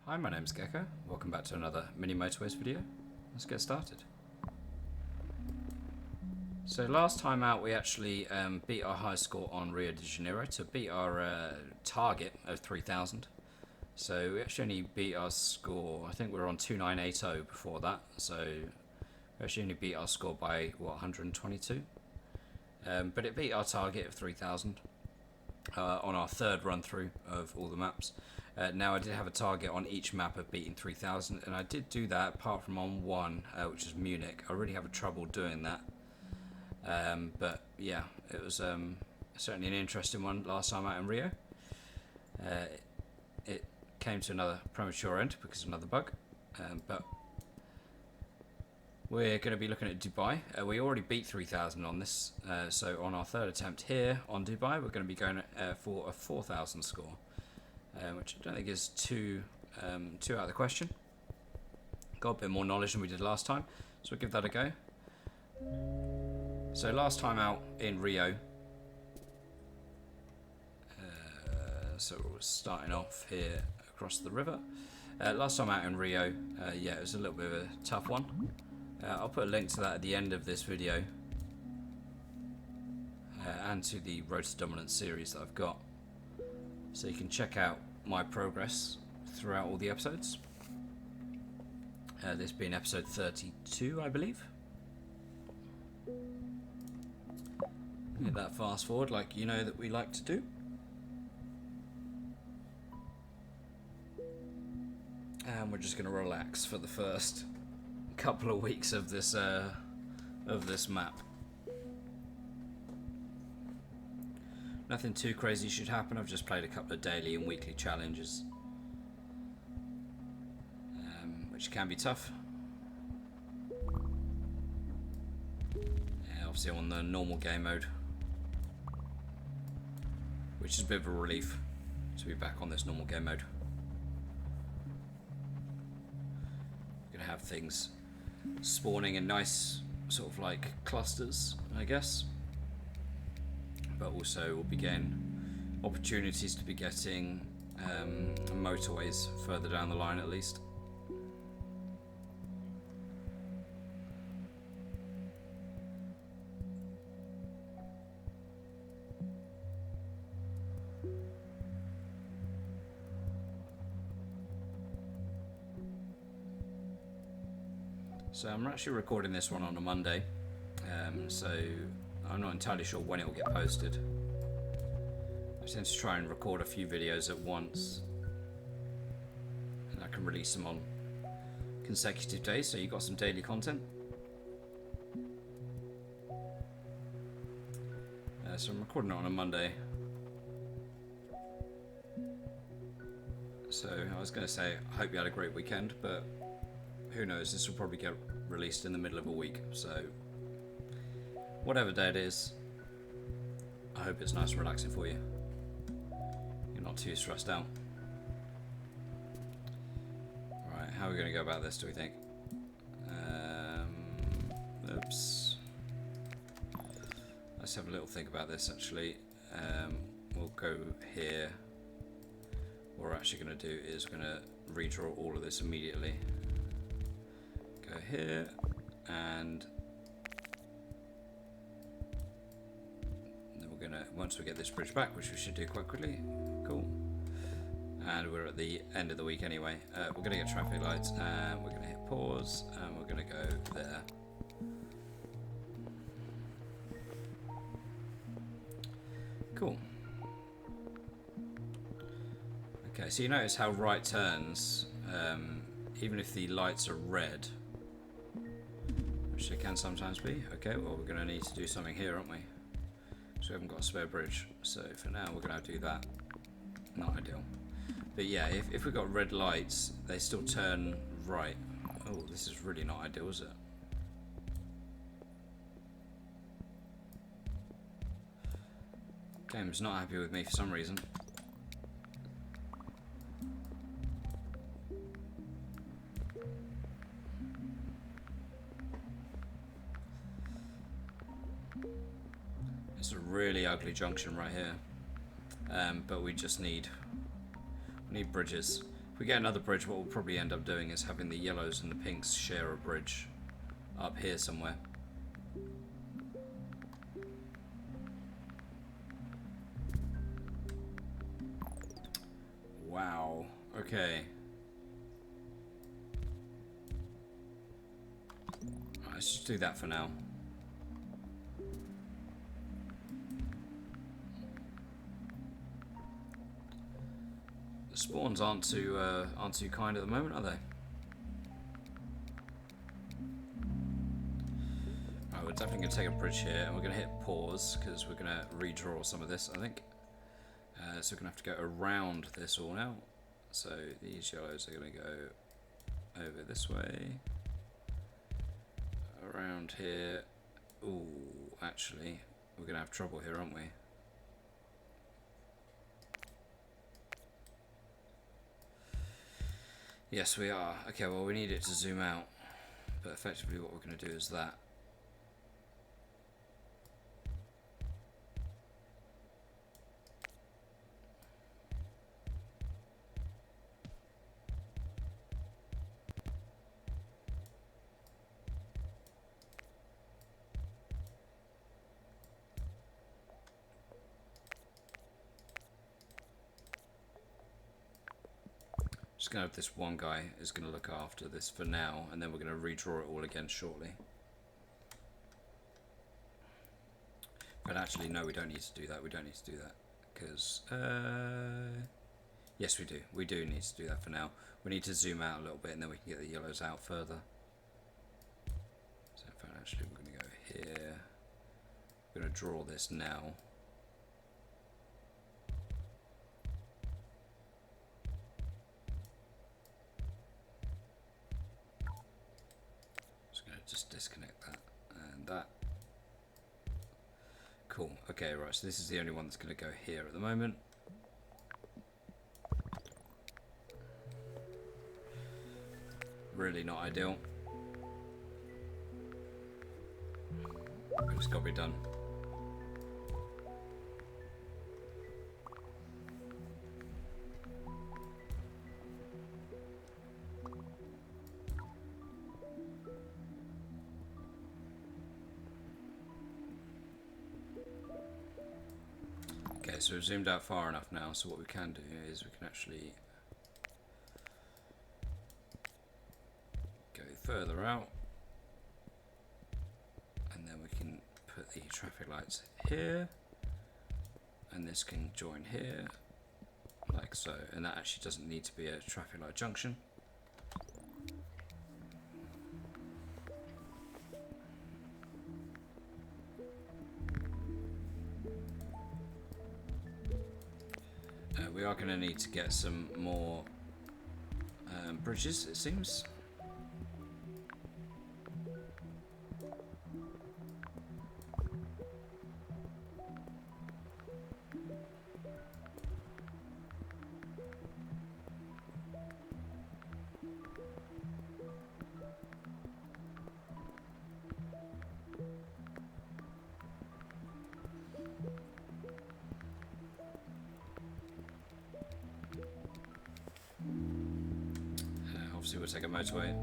Hi, my name's Gecko. Welcome back to another Mini Motorways video. Let's get started. So last time out we actually beat our high score on Rio de Janeiro to beat our target of 3,000. So we actually only beat our score, I think we were on 2980 before that, so we actually only beat our score by, what, 122? But it beat our target of 3,000 on our third run through of all the maps. Now I did have a target on each map of beating 3,000, and I did do that apart from on one, which is Munich. I really have trouble doing that. But yeah, it was certainly an interesting one last time out in Rio. It came to another premature end because of another bug, but we're going to be looking at Dubai. We already beat 3,000 on this, so on our third attempt here on Dubai, we're going to be going for a 4,000 score, which I don't think is too out of the question. Got a bit more knowledge than we did last time, so we'll give that a go. So last time out in Rio, so we're starting off here across the river. Last time out in Rio, yeah, it was a little bit of a tough one. I'll put a link to that at the end of this video, and to the Road to Dominance series that I've got, so you can check out my progress throughout all the episodes. This being episode 32, I believe. Hit that fast forward like you know that we like to do. And we're just going to relax for the first couple of weeks of this map. Nothing too crazy should happen. I've just played a couple of daily and weekly challenges, which can be tough. Yeah, obviously I'm on the normal game mode, which is a bit of a relief to be back on this normal game mode. Gonna have things spawning in nice sort of like clusters, I guess, but also we'll be getting opportunities to be getting motorways further down the line at least. So I'm actually recording this one on a Monday, so I'm not entirely sure when it will get posted. I tend to try and record a few videos at once, and I can release them on consecutive days, so you've got some daily content. So I'm recording it on a Monday. So I was going to say, I hope you had a great weekend, but who knows, this will probably get released in the middle of a week, so whatever day it is, I hope it's nice and relaxing for you. You're not too stressed out. Alright, how are we going to go about this, do we think? Oops. Let's have a little think about this actually. We'll go here. What we're actually going to do is we're going to redraw all of this immediately. Go here, and then we're gonna, once we get this bridge back, which we should do quite quickly, cool, and we're at the end of the week anyway, we're gonna get traffic lights, and we're gonna hit pause, and we're gonna go there. Cool. Okay, so you notice how right turns, even if the lights are red, which they can sometimes be. Okay, well we're going to need to do something here, aren't we? So we haven't got a spare bridge. So for now we're going to do that. Not ideal. But yeah, if we've got red lights, they still turn right. Oh, this is really not ideal, is it? Game's not happy with me for some reason. It's a really ugly junction right here, but we just need bridges. If If we get another bridge, what we'll probably end up doing is having the yellows and the pinks share a bridge up here somewhere. Wow. Okay. Right, let's just do that for now. The spawns aren't too kind at the moment, are they? Right, we're definitely going to take a bridge here, and we're going to hit pause because we're going to redraw some of this, I think. So we're going to have to go around this all now. So these yellows are going to go over this way, around here. Ooh, actually, we're going to have trouble here, aren't we? Yes, we are. Okay, well, we need it to zoom out, but effectively what we're going to do is that. Just going to have this one guy is going to look after this for now, and then we're going to redraw it all again shortly. But actually, no, we don't need to do that. We don't need to do that because yes, we do. We do need to do that for now. We need to zoom out a little bit, and then we can get the yellows out further. So in fact, actually, we're going to go here. We're going to draw this now. Just disconnect that and that. Cool. Okay, right, so this is the only one that's going to go here at the moment. Really not ideal. But it's got to be done. So we've zoomed out far enough now, so what we can do is we can actually go further out, and then we can put the traffic lights here, and this can join here, like so, and that actually doesn't need to be a traffic light junction. We are going to need to get some more bridges, it seems. Obviously, we'll take a motorway.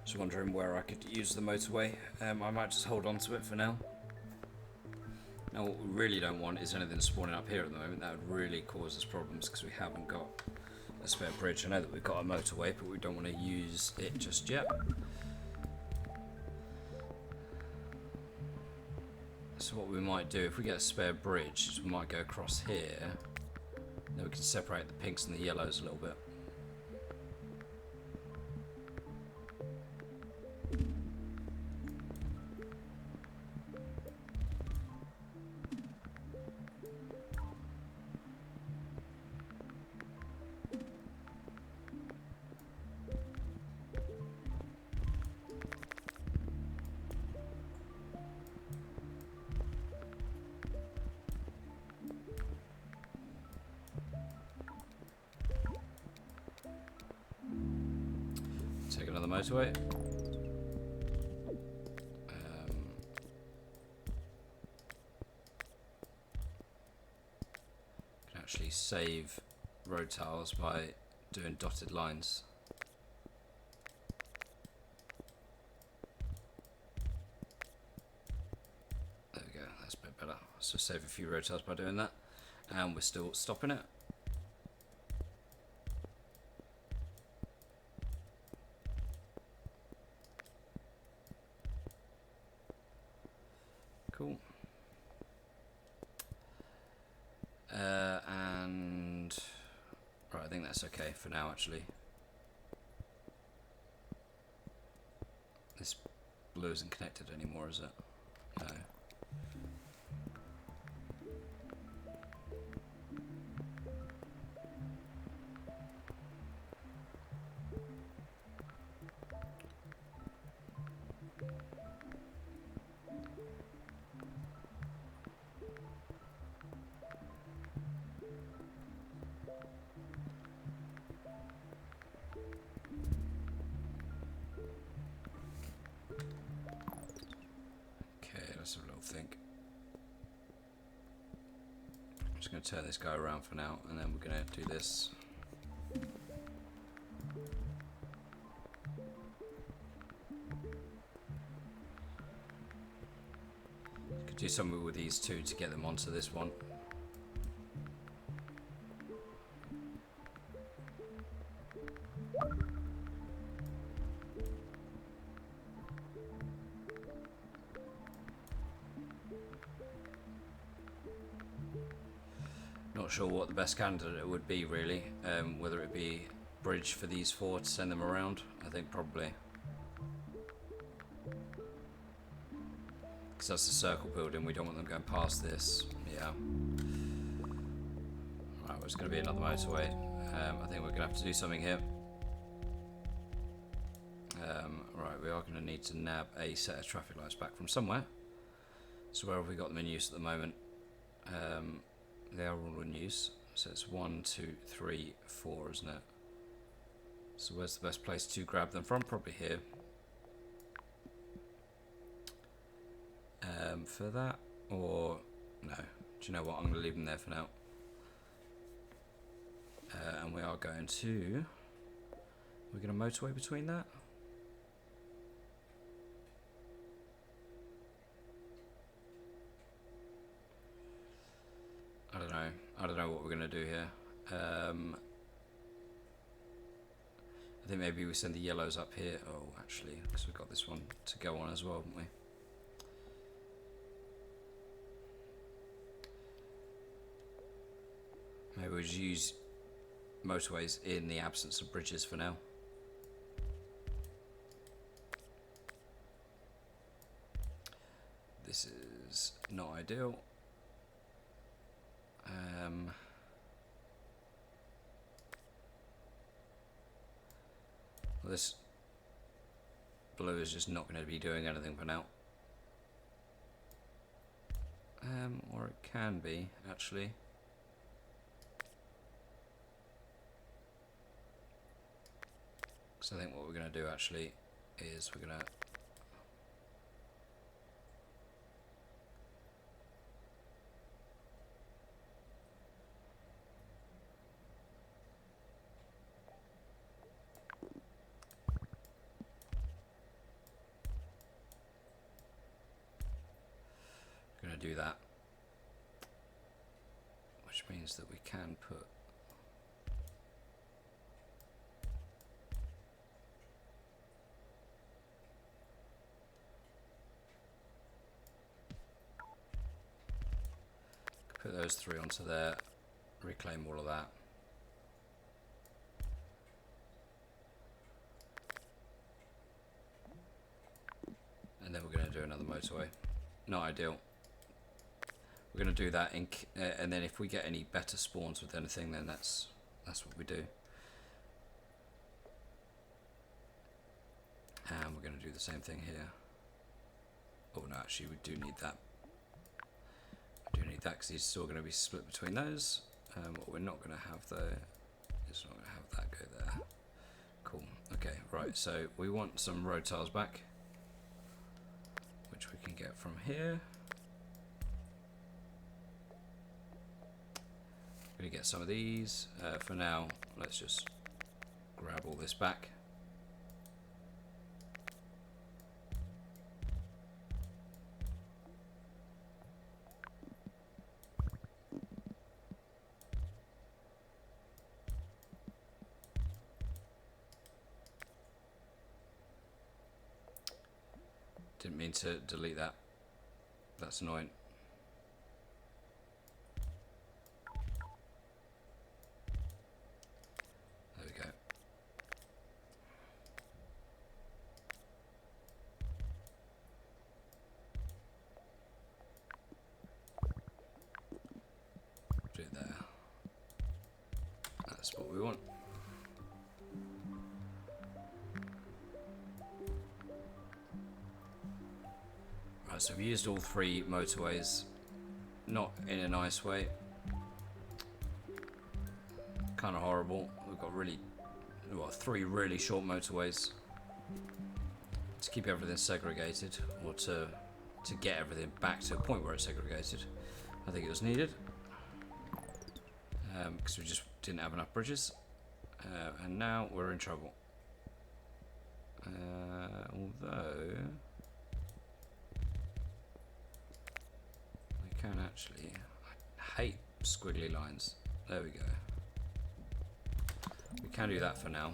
Just wondering where I could use the motorway. I might just hold on to it for now. Now, what we really don't want is anything spawning up here at the moment. That would really cause us problems because we haven't got a spare bridge. I know that we've got a motorway, but we don't want to use it just yet. So what we might do, if we get a spare bridge, is we might go across here. Then we can separate the pinks and the yellows a little bit. Take another motorway. actually save road tiles by doing dotted lines. There we go, that's a bit better. So save a few road tiles by doing that, and we're still stopping it. Cool. And right, I think that's okay for now actually. This blue isn't connected anymore, is it? No. Let's have a little think. I'm just going to turn this guy around for now, and then we're going to do this. Could do something with these two to get them onto this one. Not sure what the best candidate would be really, whether it be bridge for these four to send them around. I think probably, because that's the circle building, we don't want them going past this. Yeah. Right, well, it's going to be another motorway. I think we're going to have to do something here. Right, we are going to need to nab a set of traffic lights back from somewhere. So where have we got them in use at the moment? They are all in use, so it's 1, 2, 3, 4, isn't it? So where's the best place to grab them from? Probably here. For that, or no? Do you know what? I'm going to leave them there for now. And we are going to. We're going to motorway between that. I don't know what we're going to do here. I think maybe we send the yellows up here. Oh, actually, because we've got this one to go on as well, haven't we? Maybe we'll just use motorways in the absence of bridges for now. This is not ideal. Well, this blue is just not going to be doing anything for now. Or it can be, actually. So I think what we're going to do actually is we're going to do that, which means that we can put those three onto there, reclaim all of that. And then we're going to do another motorway. Not ideal. We're going to do that, and then if we get any better spawns with anything, then that's what we do. And we're going to do the same thing here. Oh no, actually we do need that. We do need that because he's still going to be split between those. What we're not going to have though is not going to have that go there. Cool. Okay, right. So we want some road tiles back, which we can get from here. We Gonna get some of these. For now, let's just grab all this back. Didn't mean to delete that. That's annoying. There we go. Do it there. That's what we want. Right, so we've used all 3 motorways, not in a nice way. Kind of horrible. We've got 3 really short motorways to keep everything segregated, or to get everything back to a point where it's segregated. I think it was needed because we just didn't have enough bridges, and now we're in trouble. Although we can actually, I hate squiggly lines. There we go. We can do that for now.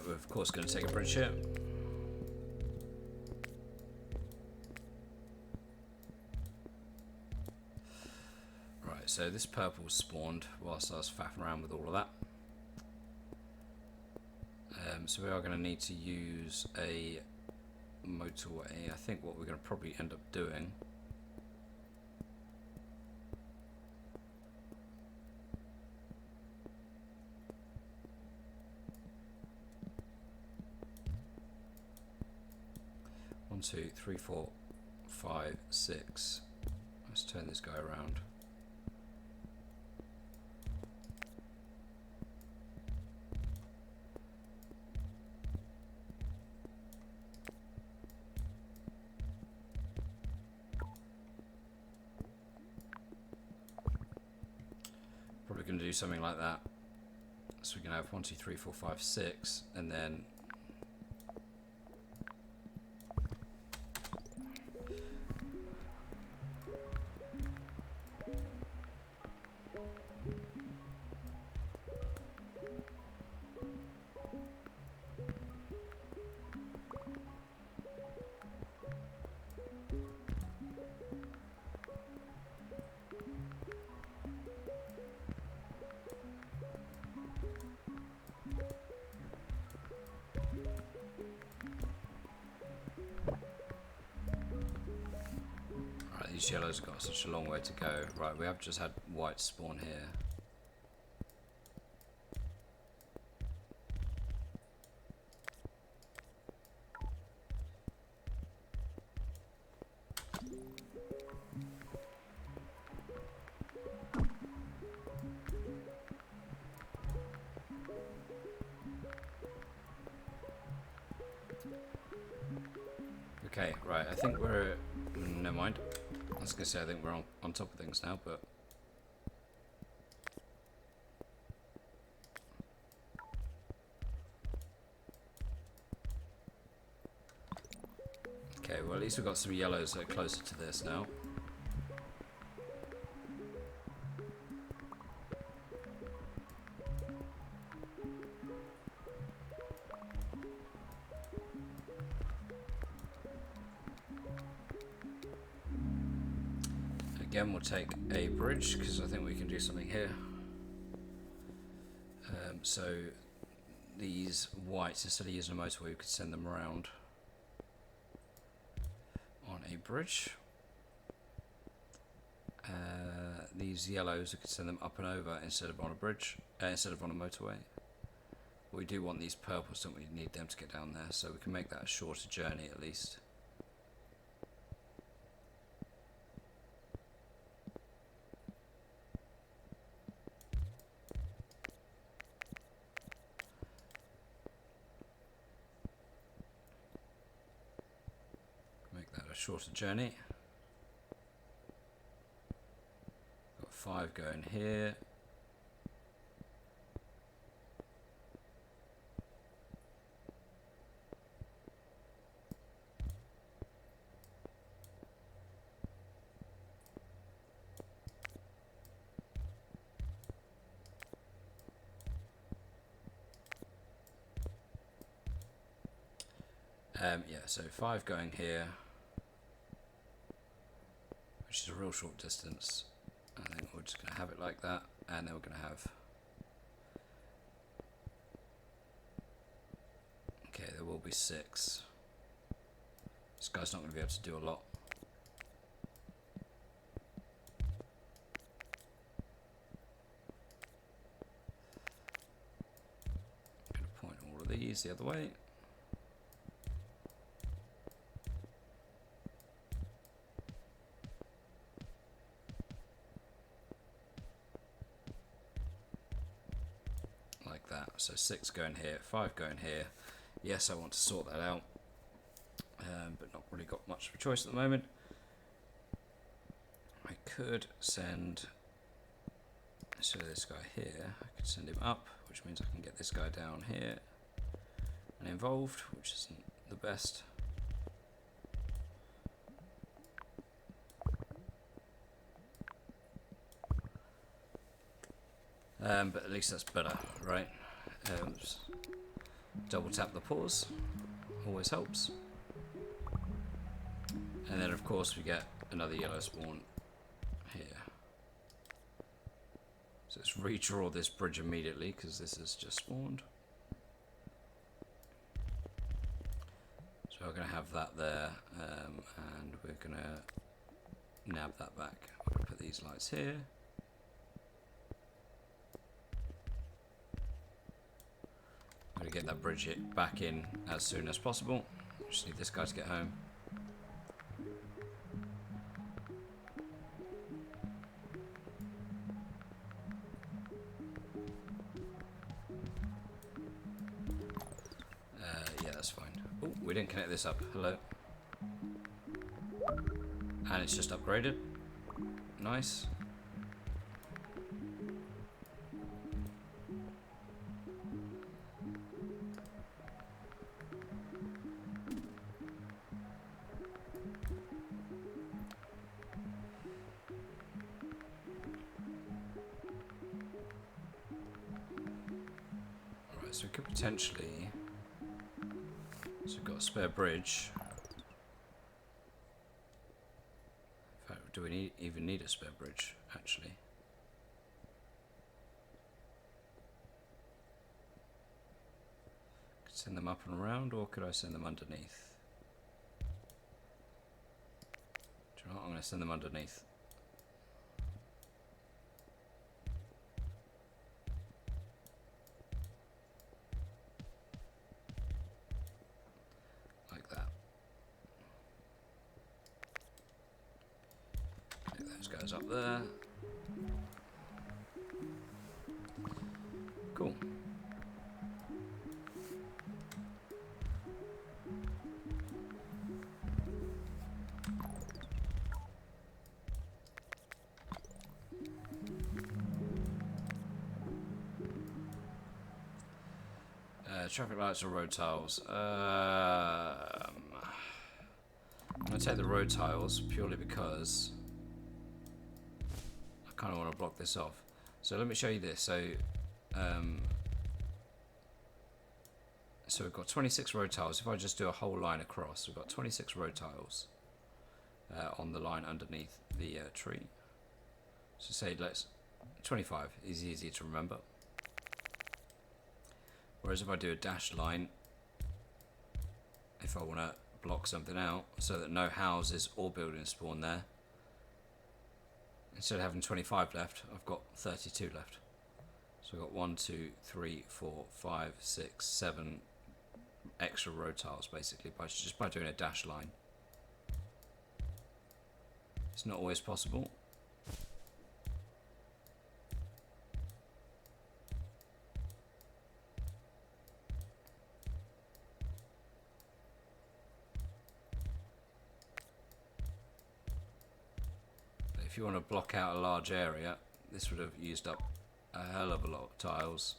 We're of course going to take a bridge here. Right, so this purple spawned whilst I was faffing around with all of that. So we are going to need to use a motorway. I think what we're going to probably end up doing One, two, three, four, 5, 6. Let's turn this guy around. Probably going to do something like that. So we can have 1, 2, 3, 4, 5, 6, and then these yellows have got such a long way to go. Right, we have just had white spawn here. Okay, right, I think we're... never mind. I was going to say I think we're on top of things now, but... Okay, well at least we've got some yellows that are closer to this now. Again, we'll take a bridge because I think we can do something here. So these whites, instead of using a motorway, we could send them around on a bridge. These yellows, we could send them up and over instead of on a bridge, instead of on a motorway. We do want these purples, don't we? Need them to get down there, so we can make that a shorter journey at least. Make that a shorter journey. Got 5 going here. Yeah, so 5 going here, which is a real short distance. I think we're just going to have it like that, and then we're going to have, okay, there will be 6. This guy's not going to be able to do a lot. I'm going to point all of these the other way. So 6 going here, 5 going here. Yes, I want to sort that out, but not really got much of a choice at the moment. I could send, so this guy here, I could send him up, which means I can get this guy down here and involved, which isn't the best. But at least that's better, right? Double tap the pause, always helps. And then of course we get another yellow spawn here. So let's redraw this bridge immediately because this has just spawned. So we're going to have that there, and we're going to nab that back. We're going to put these lights here. I'm going to get that bridge back in as soon as possible. Just need this guy to get home. Yeah, that's fine. Oh, we didn't connect this up. Hello. And it's just upgraded. Nice. So we could potentially, so we've got a spare bridge. In fact, do we even need a spare bridge, actually? Could send them up and around, or could I send them underneath? Do you know what? I'm going to send them underneath. Goes up there. Cool. Traffic lights or road tiles? I'm going to take the road tiles purely because I kind of want to block this off. So let me show you this. So we've got 26 road tiles. If I just do a whole line across, we've got 26 road tiles on the line underneath the tree. So say let's 25 is easy to remember. Whereas if I do a dash line, if I want to block something out so that no houses or buildings spawn there, instead of having 25 left, I've got 32 left. So I've got 1, 2, 3, 4, 5, 6, 7 extra row tiles basically just by doing a dash line. It's not always possible. But if you want to block out a large area, this would have used up a hell of a lot of tiles.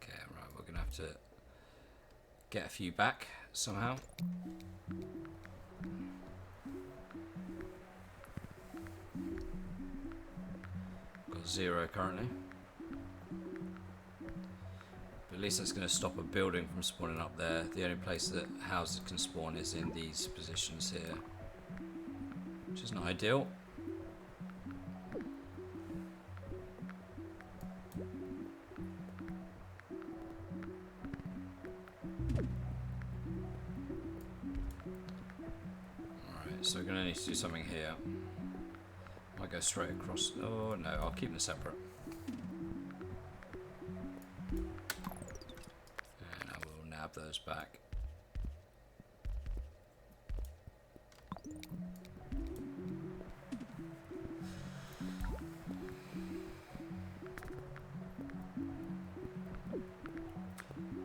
Okay, right, we're gonna have to get a few back somehow. Got 0 currently. But at least that's going to stop a building from spawning up there. The only place that houses can spawn is in these positions here, which isn't ideal. Alright, so we're going to need to do something here. I'll go straight across. Oh no, I'll keep them separate. And I will nab those back.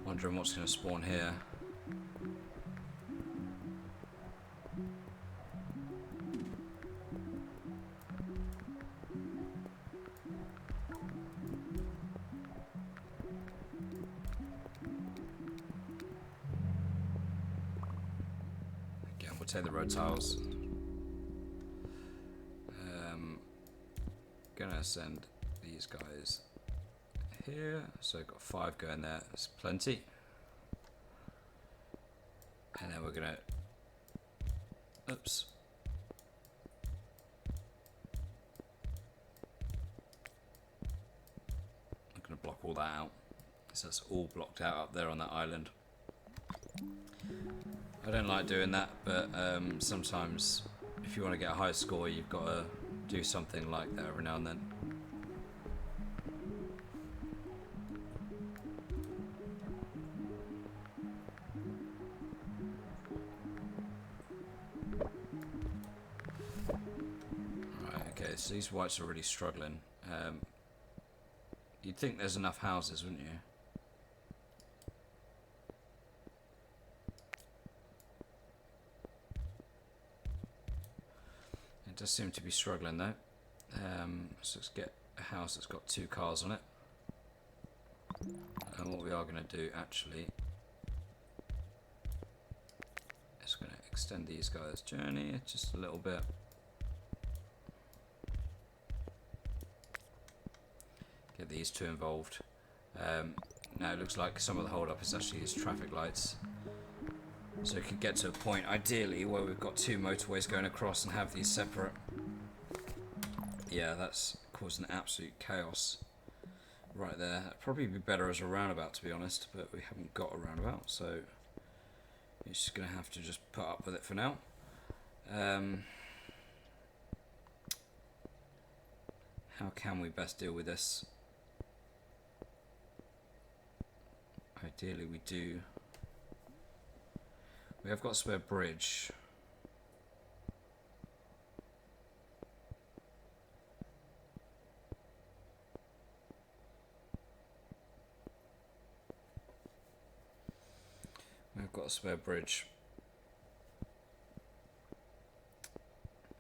Wondering what's going to spawn here. Take the road tiles. Gonna send these guys here. So got 5 going there. That's plenty. And then we're gonna. Oops. I'm gonna block all that out. So that's all blocked out up there on that island. I don't like doing that, but sometimes if you want to get a high score, you've got to do something like that every now and then. Right, okay, so these whites are really struggling. You'd think there's enough houses, wouldn't you? Does seem to be struggling though. So let's get a house that's got 2 cars on it. And what we are going to do actually is going to extend these guys' journey just a little bit. Get these 2 involved. Now it looks like some of the hold up is actually these traffic lights. So we could get to a point, ideally, where we've got 2 motorways going across and have these separate. Yeah, that's causing absolute chaos right there. That'd probably be better as a roundabout, to be honest, but we haven't got a roundabout, so you're just going to have to just put up with it for now. How can we best deal with this? Ideally, we do. We have got a spare bridge. We've got a spare bridge.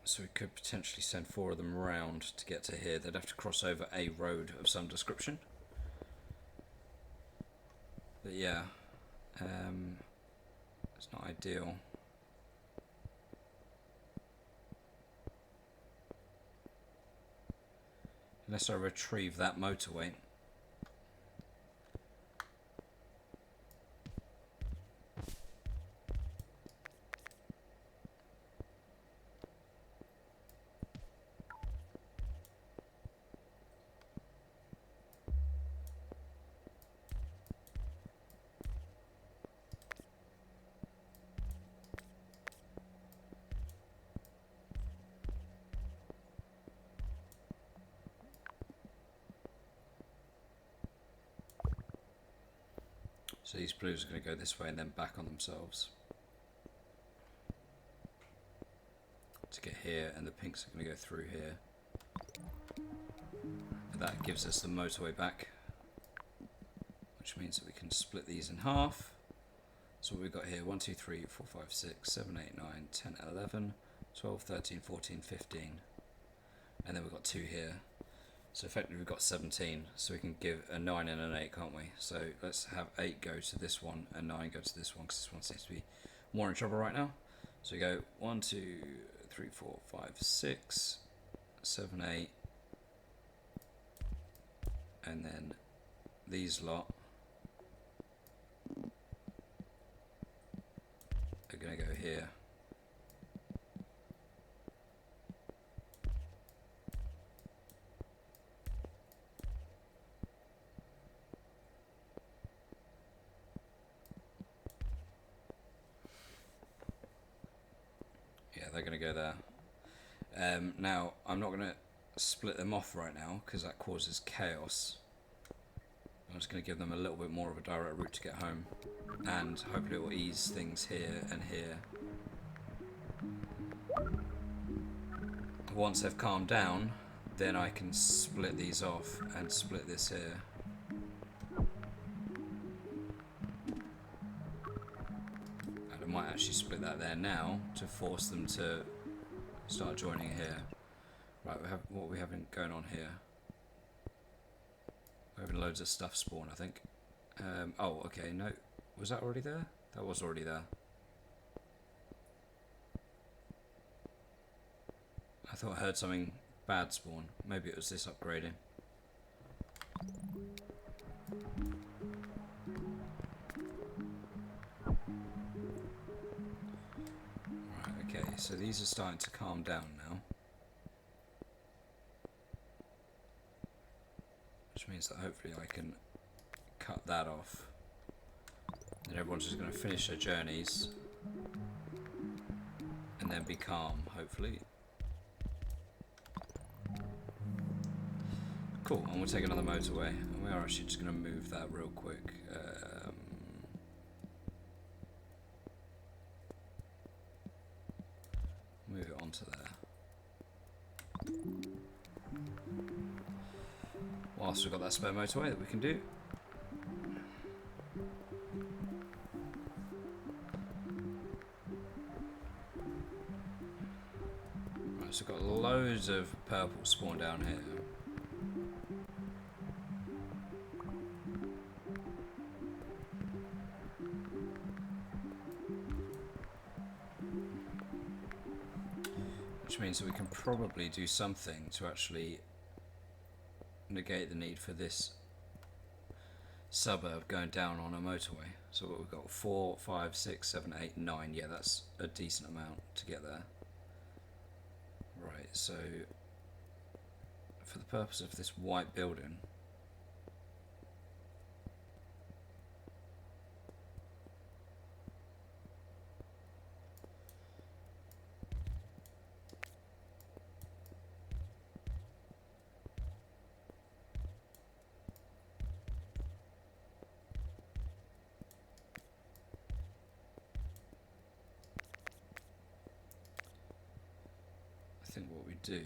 So we could potentially send 4 of them round to get to here. They'd have to cross over a road of some description. But yeah, it's not ideal. Unless I retrieve that motorway. So these blues are going to go this way and then back on themselves to get here, and the pinks are going to go through here. And that gives us the motorway back, which means that we can split these in half. So what we've got here, 1, 2, 3, 4, 5, 6, 7, 8, 9, 10, 11, 12, 13, 14, 15. And then we've got 2 here. So effectively we've got 17. So we can give a 9 and an 8, can't we? So let's have 8 go to this one and 9 go to this one, because this one seems to be more in trouble right now. So we go 1, 2, 3, 4, 5, 6, 7, 8. And then these lot are going to go here. Yeah, they're going to go there. Now, I'm not going to split them off right now because that causes chaos. I'm just going to give them a little bit more of a direct route to get home, and hopefully it will ease things here and here. Once they've calmed down, then I can split these off and split this here. And I might actually split that there now to force them to start joining here. Right, we have what we have going on here. We're having loads of stuff spawn, I think. Oh, okay, no. Was that already there? That was already there. I thought I heard something bad spawn. Maybe it was this upgrading. Right, okay, so these are starting to calm down now. Which means that hopefully I can cut that off. And everyone's just going to finish their journeys. And then be calm, hopefully. Cool, and we'll take another motorway. And we are actually just going to move that real quick. Move it onto there. Whilst we've got that spare motorway that we can do. Right, so we've got loads of purple spawn down here. Which means that we can probably do something to actually negate the need for this suburb going down on a motorway. So what we've got 4, 5, 6, 7, 8, 9. Yeah, that's a decent amount to get there. Right, so for the purpose of this white building, I think what we do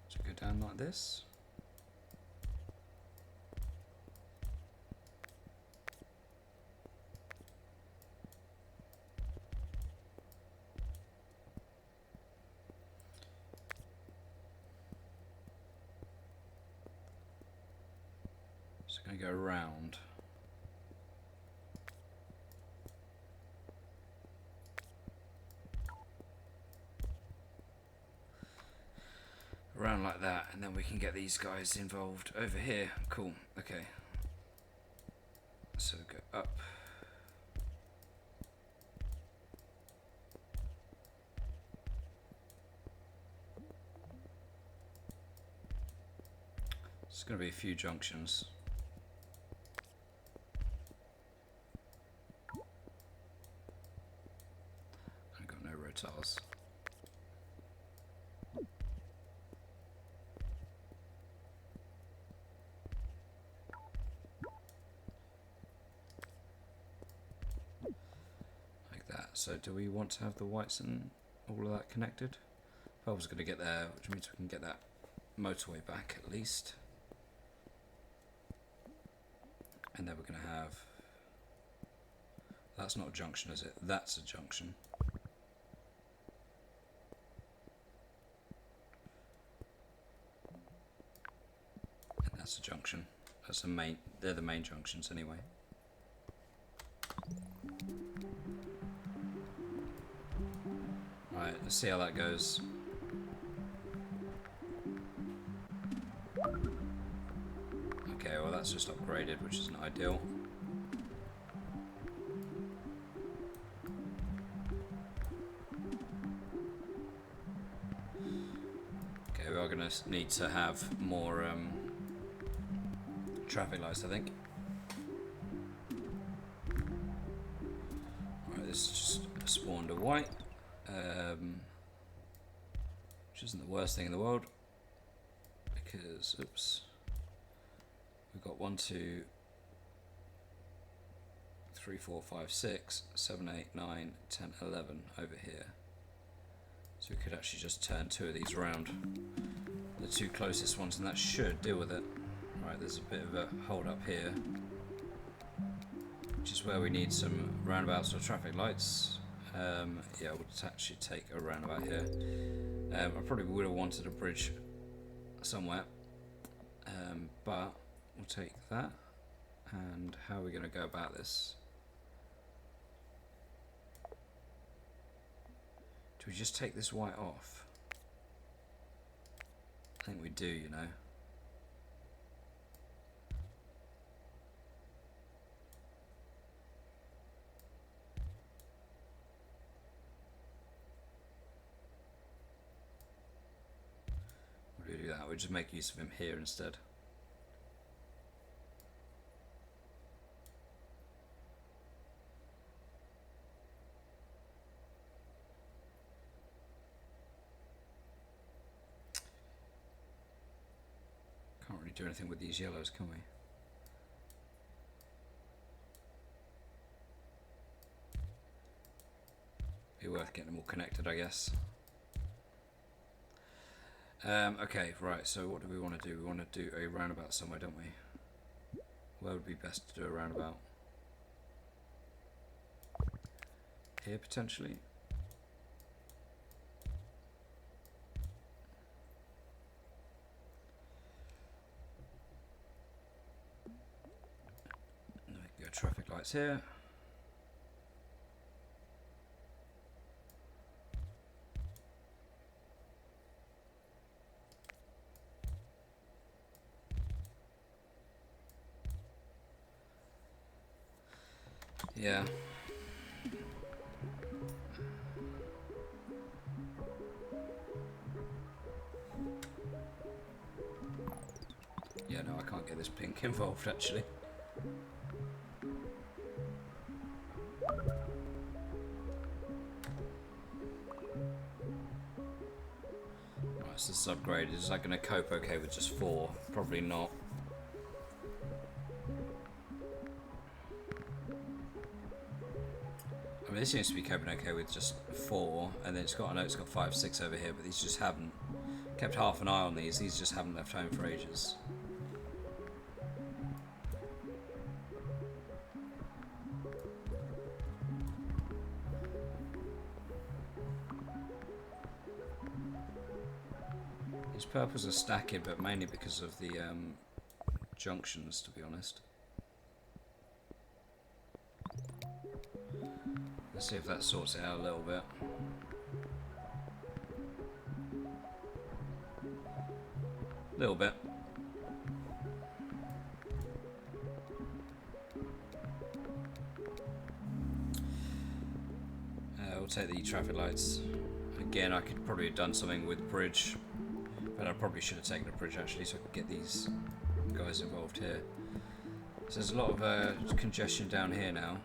is go down like this. Just going to go around. Around like that, and then we can get these guys involved over here. Cool, okay. So go up. There's going to be a few junctions. I've got no rotars. so do we want to have the whites and all of that connected? If I was going to get there, which means we can get that motorway back at least. And then we're going to have... That's not a junction, is it? That's a junction. And that's a junction. That's the main... They're the main junctions anyway. Right, let's see how that goes. Okay, well that's just upgraded, which isn't ideal. Okay, we are going to need to have more traffic lights, I think. Right, this just spawned a white. Which isn't the worst thing in the world, because, oops, we've got 1, 2, 3, 4, 5, 6, 7, 8, 9, 10, 11 over here. So we could actually just turn 2 of these around, the 2 closest ones, and that should deal with it. Right, there's a bit of a hold up here, which is where we need some roundabouts or traffic lights. Yeah, we'll actually take a roundabout here. I probably would have wanted a bridge somewhere, but we'll take that. And how are we going to go about this? Do we just take this white off? I think we do, you know. Do that, we'll just make use of him here instead. Can't really do anything with these yellows, can we? Be worth getting them all connected, I guess. Okay, right, so what do we want to do? We want to do a roundabout somewhere, don't we? Where would be best to do a roundabout? Here, potentially? And we can go traffic lights here. Yeah. Yeah, no, I can't get this pink involved, actually. Right, so this is upgraded. Is that going to cope okay with just 4? Probably not. I mean, this seems to be coping okay with just 4, and then it's got, I know it's got 5, 6 over here, but these just haven't. Kept half an eye on these just haven't left home for ages. These purples are stacking, but mainly because of the junctions, to be honest. Let's see if that sorts it out a little bit. A little bit. We'll take the traffic lights. Again, I could probably have done something with bridge, but I probably should have taken a bridge actually, so I could get these guys involved here. So there's a lot of congestion down here now.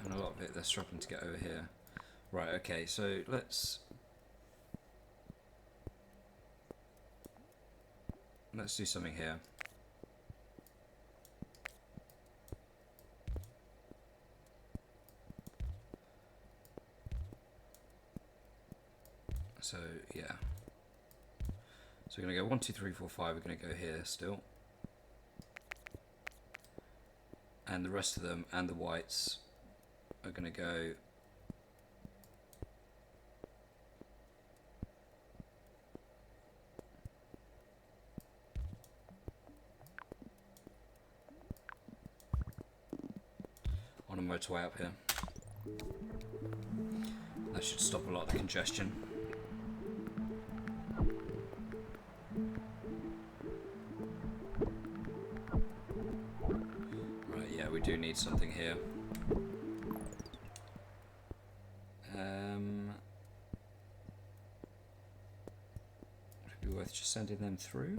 And a lot of it they're struggling to get over here. Right, okay, so let's do something here. So yeah. So we're going to go 1, 2, 3, 4, 5. We're going to go here still. And the rest of them and the whites are going to go on a motorway up here. That should stop a lot of the congestion. Right, yeah, we do need something here. Would it be worth just sending them through?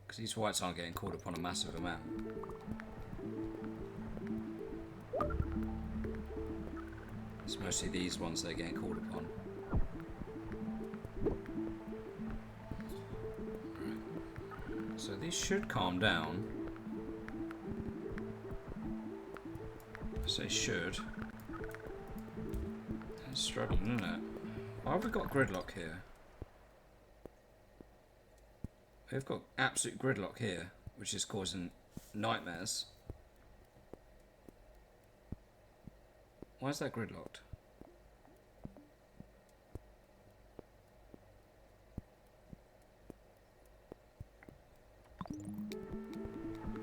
Because these whites aren't getting called upon a massive amount. It's mostly these ones they're getting called upon. Right. So these should calm down. I say should. It's struggling, isn't it? Why have we got gridlock here? We've got absolute gridlock here, which is causing nightmares. Why is that gridlocked?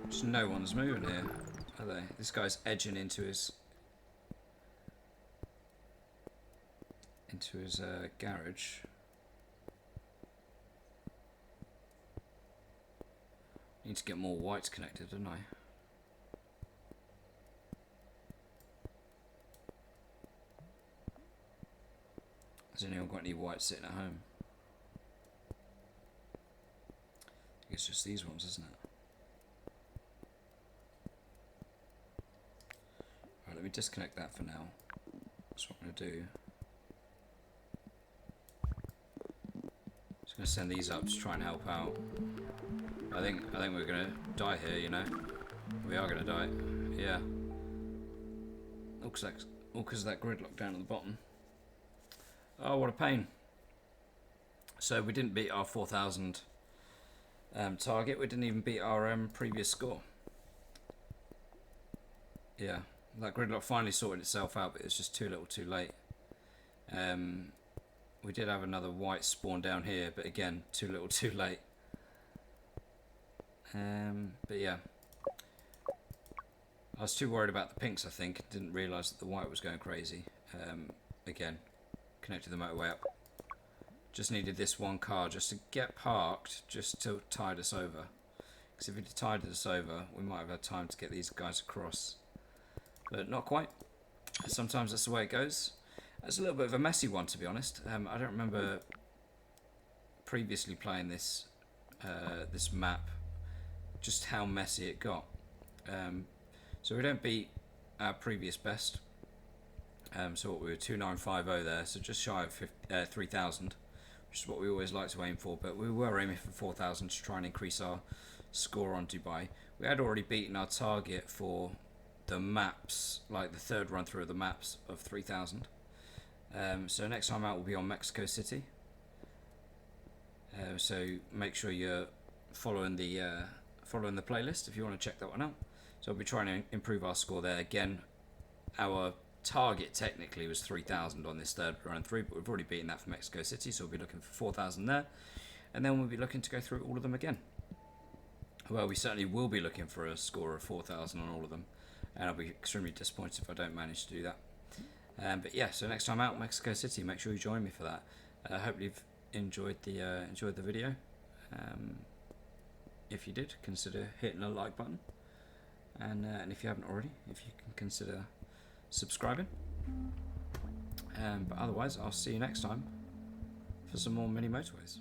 Just no one's moving here, are they? This guy's edging into his garage. Need to get more whites connected, don't I? Has anyone got any whites sitting at home? I think it's just these ones, isn't it? Right, let me disconnect that for now. That's what I'm going to do. Just going to send these up to try and help out. I think we're going to die here, you know. We are going to die. Yeah. All because of that gridlock down at the bottom. Oh, what a pain. So we didn't beat our 4,000 target. We didn't even beat our previous score. Yeah, that gridlock finally sorted itself out, but it was just too little too late. We did have another white spawn down here, but again, too little too late. But yeah. I was too worried about the pinks, I think. Didn't realise that the white was going crazy. Again, connected the motorway up. Just needed this one car just to get parked, just to tide us over. Because if it had tided us over, we might have had time to get these guys across. But not quite. Sometimes that's the way it goes. It's a little bit of a messy one, to be honest. I don't remember previously playing this this map, just how messy it got. So we don't beat our previous best. So what we were 2950 there, so just shy of 3,000, which is what we always like to aim for. But we were aiming for 4,000 to try and increase our score on Dubai. We had already beaten our target for the maps, like the third run through of the maps, of 3,000. So next time out will be on Mexico City. So make sure you're following the playlist if you want to check that one out. So we'll be trying to improve our score there. Again, our target technically was 3,000 on this third run through, but we've already beaten that for Mexico City, so we'll be looking for 4,000 there, and then we'll be looking to go through all of them again. Well, we certainly will be looking for a score of 4,000 on all of them, and I'll be extremely disappointed if I don't manage to do that. But yeah, so next time out, Mexico City, make sure you join me for that. I hope you've enjoyed the video. If you did, consider hitting the like button, and if you haven't already, if you can consider subscribing. But otherwise, I'll see you next time for some more Mini Motorways.